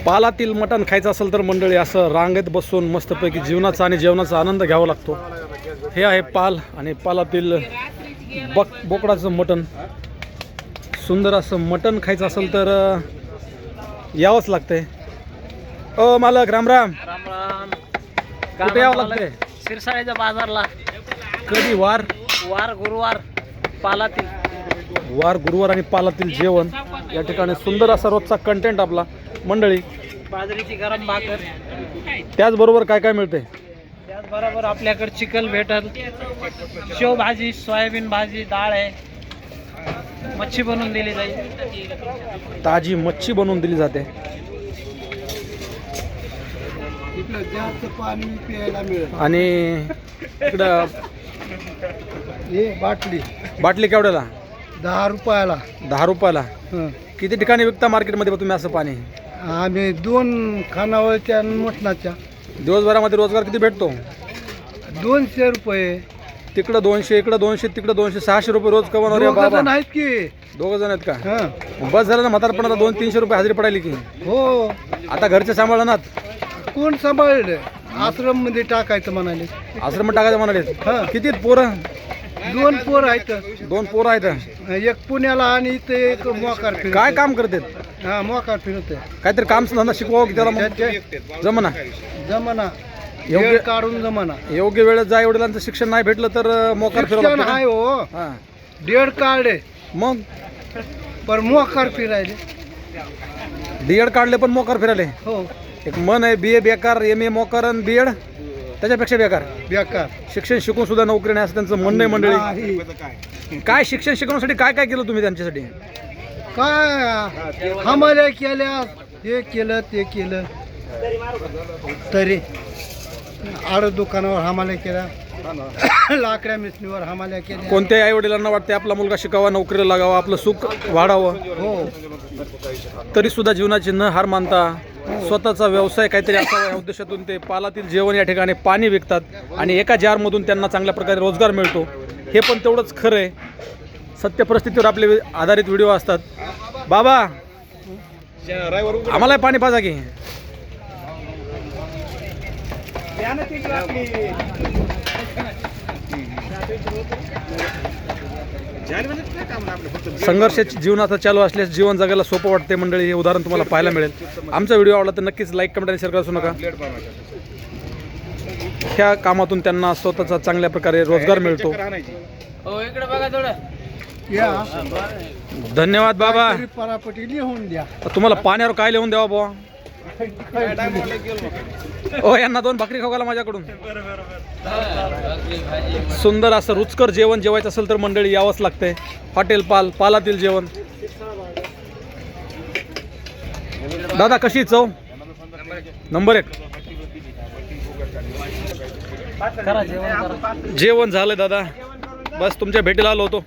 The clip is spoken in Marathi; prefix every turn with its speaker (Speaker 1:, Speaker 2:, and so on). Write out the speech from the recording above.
Speaker 1: पालातील मटण खायचं असेल तर मंडळी असं रांगेत बसून मस्तपैकी जीवनाचा आणि जेवणाचा आनंद घ्यावा लागतो. हे आहे पाल आणि पालातील बोकडाचं मटण. सुंदर असं मटण खायचं असेल तर यावंच लागतंय. मालक राम राम.
Speaker 2: राम राम.
Speaker 1: कुठे यावं लागतंय?
Speaker 2: शिरसाळ्याच्या बाजारला.
Speaker 1: कधी? वार
Speaker 2: गुरुवार पालातील.
Speaker 1: वार गुरुवार आणि पालातील जेवण या ठिकाणी सुंदर असा रोजचा कंटेंट आपला मंडळी.
Speaker 2: बाजरीची गरम भाकर.
Speaker 1: त्याचबरोबर काय काय मिळते?
Speaker 2: त्याचबरोबर आपल्याकडे चिकन भेटल, शेव भाजी, सोयाबीन भाजी, डाळ आहे, मच्छी बनवून दिली जाईल.
Speaker 1: ताजी मच्छी बनवून दिली जाते.
Speaker 2: पाणी प्यायला मिळेल.
Speaker 1: आणि इकडं बाटली केवढ्याला?
Speaker 2: 10 रुपयाला.
Speaker 1: 10 रुपयाला. किती ठिकाणी विकता मार्केटमध्ये तुम्ही असं पाणी?
Speaker 2: आम्ही 2 खानावळच्या मटणाच्या.
Speaker 1: दिवसभरामध्ये रोजगार किती भेटतो?
Speaker 2: 200 रुपये.
Speaker 1: तिकडं 200, इकडं 200, तिकडं 200, 600 रुपये रोज कमावणार आहे बाबा.
Speaker 2: आहेत की
Speaker 1: 2 जण आहेत का? बस झालं ना, म्हातारपणाला 200-300 रुपये हजेरी पडायली की.
Speaker 2: हो.
Speaker 1: आता घरचे सांभाळणार
Speaker 2: कोण सांभाळलं? आश्रम मध्ये टाकायचं म्हणाले.
Speaker 1: आश्रम टाकायचं म्हणाले. किती पोरं?
Speaker 2: 2 पोर आहेत.
Speaker 1: 2 पोरं आहेत.
Speaker 2: एक पुण्याला आणि इथे एक मोकार फिरत.
Speaker 1: काय काम करतात?
Speaker 2: मोकार फिरत.
Speaker 1: काहीतरी काम धंदा शिकवावं की त्याला मग जमना.
Speaker 2: योग्य काढून जमाना.
Speaker 1: योग्य वेळेत जा. वडिलांचं शिक्षण नाही भेटलं तर मोकार फिरवलं
Speaker 2: आहे हो. डेड काढले
Speaker 1: मग
Speaker 2: पण मोकार फिरायले.
Speaker 1: बीएड काढले पण मोकार फिरायले.
Speaker 2: हो.
Speaker 1: एक मन आहे, BA बेकार, MA मोकार आणि बीएड त्याच्यापेक्षा बेकार. शिक्षण शिकून सुद्धा नोकरी नाही असं त्यांचं म्हणणं आहे मंडळी. काय शिक्षण शिकवण्यासाठी काय काय केलं तुम्ही त्यांच्यासाठी?
Speaker 2: काय हमाल्या केल्या, हे केलं ते केलं, तरी आड दुकानावर हमाल्या केल्या, लाकड्या मिसणीवर हमाल्या केल्या.
Speaker 1: कोणत्याही आई वडिलांना वाटते आपला मुलगा शिकावा, नोकरीला लागावा, आपलं सुख वाढावं.
Speaker 2: हो.
Speaker 1: तरी सुद्धा जीवनाची न हार मानता स्वतःचा व्यवसाय काहीतरी असावा या उद्देशातून ते पालातील जेवण या ठिकाणी पाणी विकतात आणि एका जारमधून त्यांना चांगल्या प्रकारे रोजगार मिळतो. हे पण तेवढंच खरं आहे. सत्य परिस्थितीवर आपले आधारित व्हिडिओ असतात. बाबा आम्हाला पाणी पाजा की. संघर्ष जीवनाचा चालू असल्यास जीवन जगायला सोपं वाटते मंडळी. हे उदाहरण तुम्हाला पाहायला मिळेल. आमचा व्हिडिओ आवडला तर नक्कीच लाईक, कमेंट आणि शेअर करू नका. ह्या कामातून त्यांना स्वतःचा चांगल्या प्रकारे रोजगार मिळतो. धन्यवाद बाबा.
Speaker 2: परापटी लिहून द्या.
Speaker 1: तुम्हाला पाण्यावर काय लिहून द्यावा बुवा? यांना 2 भाकरी खाऊ घाला माझ्याकडून. सुंदर असं रुचकर जेवण जेवायचं असेल तर मंडळी यावंच लागतंय. हॉटेल पालातील जेवण. दादा कशी चव? नंबर 1. जेवण झालं दादा. बस तुमच्या भेटीला आलो होतो.